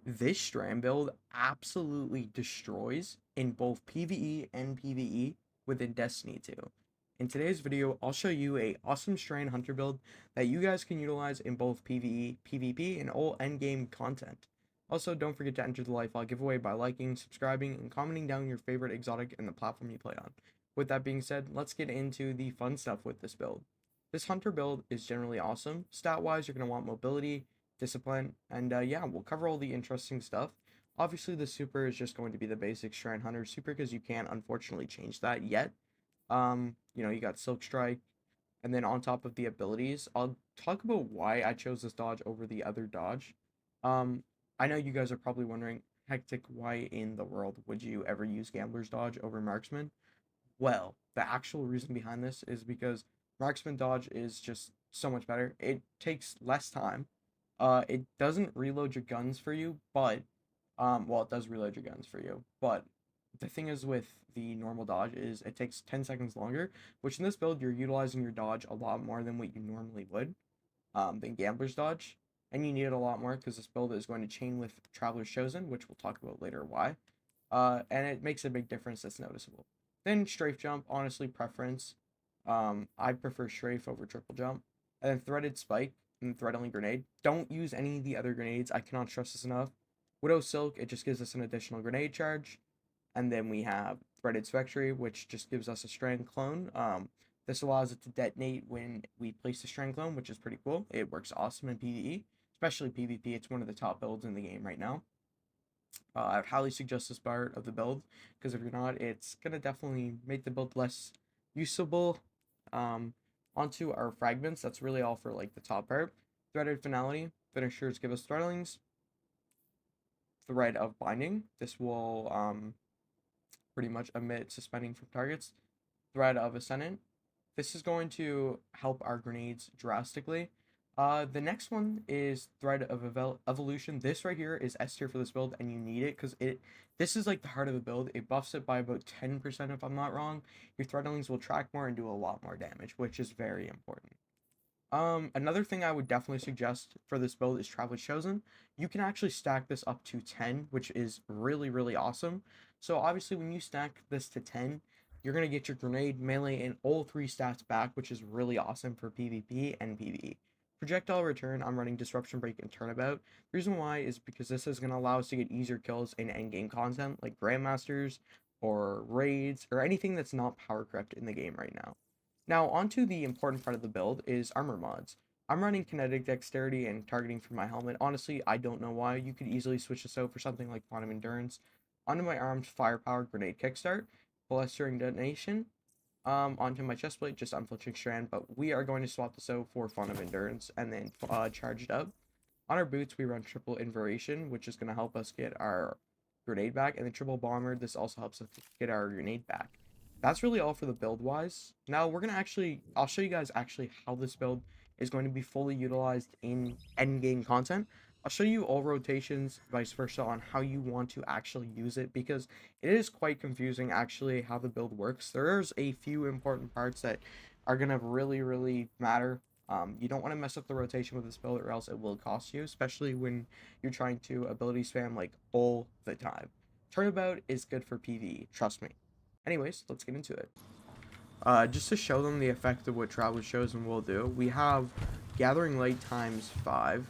This strand build absolutely destroys in both PvE and PvE within Destiny 2. In today's video, I'll show you a awesome Strand Hunter build that you guys can utilize in both PvE, PvP, and all endgame content. Also, don't forget to enter the Lifeline giveaway by liking, subscribing, and commenting down your favorite exotic and the platform you play on. With that being said, let's get into the fun stuff with this build. This Hunter build is generally awesome. Stat-wise, you're going to want mobility, discipline, and yeah, we'll cover all the interesting stuff. Obviously, the super is just going to be the basic Strand Hunter super because you can't unfortunately change that yet. You got Silk Strike, and then on top of the abilities, I'll talk about why I chose this dodge over the other dodge. Um, I know you guys are probably wondering, Hectic, why in the world would you ever use Gambler's Dodge over Marksman? Well, the actual reason behind this is because Marksman Dodge is just so much better. It takes less time. It doesn't reload your guns for you, but well, it does reload your guns for you, but the thing is with the normal dodge is it takes 10 seconds longer, which in this build you're utilizing your dodge a lot more than what you normally would, than Gambler's Dodge, and you need it a lot more because this build is going to chain with Traveler's Chosen, which we'll talk about later why, and it makes a big difference that's noticeable. Then Strafe Jump, honestly preference, I prefer Strafe over Triple Jump, and then Threaded Spike and Thread Only Grenade. Don't use any of the other grenades, I cannot stress this enough. Widow Silk, it just gives us an additional grenade charge. And then we have Threaded Spectre, which just gives us a strand clone. This allows it to detonate when we place the strand clone, which is pretty cool. It works awesome in PvE, especially PvP. It's one of the top builds in the game right now. I would highly suggest this part of the build, because if you're not, it's going to definitely make the build less usable. Onto our fragments, that's really all for like the top part. Threaded Finality, finishers give us threadlings. Thread of Binding, this will pretty much omit suspending from targets. Thread of Ascendant, this is going to help our grenades drastically. The next one is Thread of Evolution. This right here is S tier for this build, and you need it because this is like the heart of the build. It buffs it by about 10% if I'm not wrong. Your threadlings will track more and do a lot more damage, which is very important. Another thing I would definitely suggest for this build is Traveler's Chosen. You can actually stack this up to 10, which is really, really awesome. So obviously when you stack this to 10, you're going to get your grenade, melee, and all three stats back, which is really awesome for PvP and PvE. Projectile Return, I'm running Disruption Break and Turnabout. The reason why is because this is going to allow us to get easier kills in endgame content, like Grandmasters, or Raids, or anything that's not power crept in the game right now. Now, onto the important part of the build is armor mods. I'm running kinetic dexterity and targeting for my helmet. Honestly, I don't know why. You could easily switch this out for something like quantum endurance. Onto my armed firepower grenade kickstart, blistering detonation. Onto my chestplate, just unflinching strand, but we are going to swap this out for quantum endurance and then charge it up. On our boots, we run triple inversion, which is going to help us get our grenade back, and the triple bomber, this also helps us get our grenade back. That's really all for the build wise. Now we're gonna I'll show you guys actually how this build is going to be fully utilized in endgame content. I'll show you all rotations, vice versa, on how you want to actually use it, because it is quite confusing actually how the build works. There's a few important parts that are gonna really matter. You don't want to mess up the rotation with this build, or else it will cost you, especially when you're trying to ability spam like all the time. Turnabout is good for PvE, trust me. Anyways, let's get into it. Just to show them the effect of what Traveler's Chosen will do, we have Gathering Light times 5.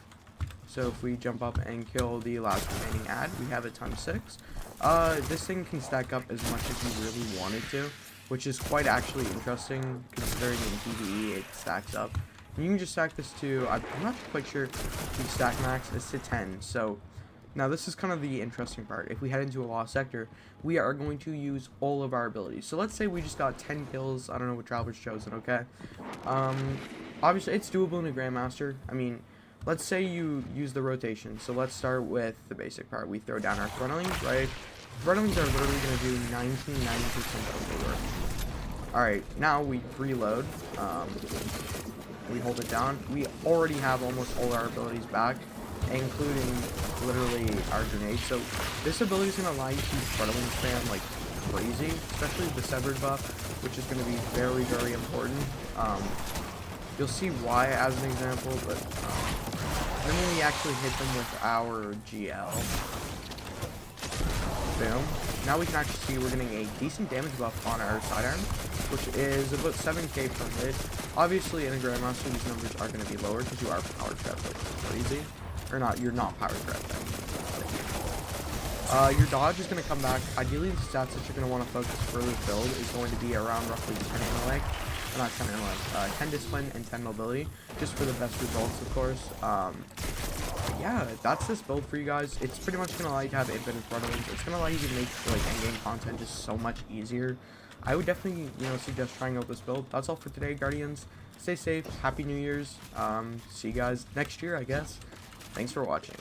So if we jump up and kill the last remaining ad, we have it times 6. This thing can stack up as much as you really want it to, which is quite actually interesting, considering in PvE it stacks up. And you can just stack this to, I'm not quite sure the stack max is to 10, so now this is kind of the interesting part. If we head into a lost sector, we are going to use all of our abilities. So let's say we just got 10 kills. I don't know what Traveler's Chosen, okay? Obviously it's doable in a Grandmaster. I mean, let's say you use the rotation. So let's start with the basic part. We throw down our threadlings, right? Threadlings are literally going to do 90% of the work. Alright, now we reload. We hold it down. We already have almost all our abilities back, including literally our grenade. So this ability is going to allow you to threadling spam like crazy, especially the severed buff, which is going to be very important. You'll see why as an example, but And then we actually hit them with our GL. Boom. Now we can actually see we're getting a decent damage buff on our sidearm, which is about 7k per hit. Obviously, in a Grandmaster, these numbers are going to be lower because you are power crept like crazy. Or not, you're not power crept. Your dodge is going to come back. Ideally, the stats that you're going to want to focus for this build is going to be around roughly 10 intellect. Not 10 intellect, 10 discipline and 10 mobility, just for the best results, of course. Yeah, that's this build for you guys. It's pretty much gonna allow you to have infinite running. It's gonna allow you to make like endgame content just so much easier. I would definitely, suggest trying out this build. That's all for today, Guardians. Stay safe. Happy New Year's. See you guys next year, I guess. Thanks for watching.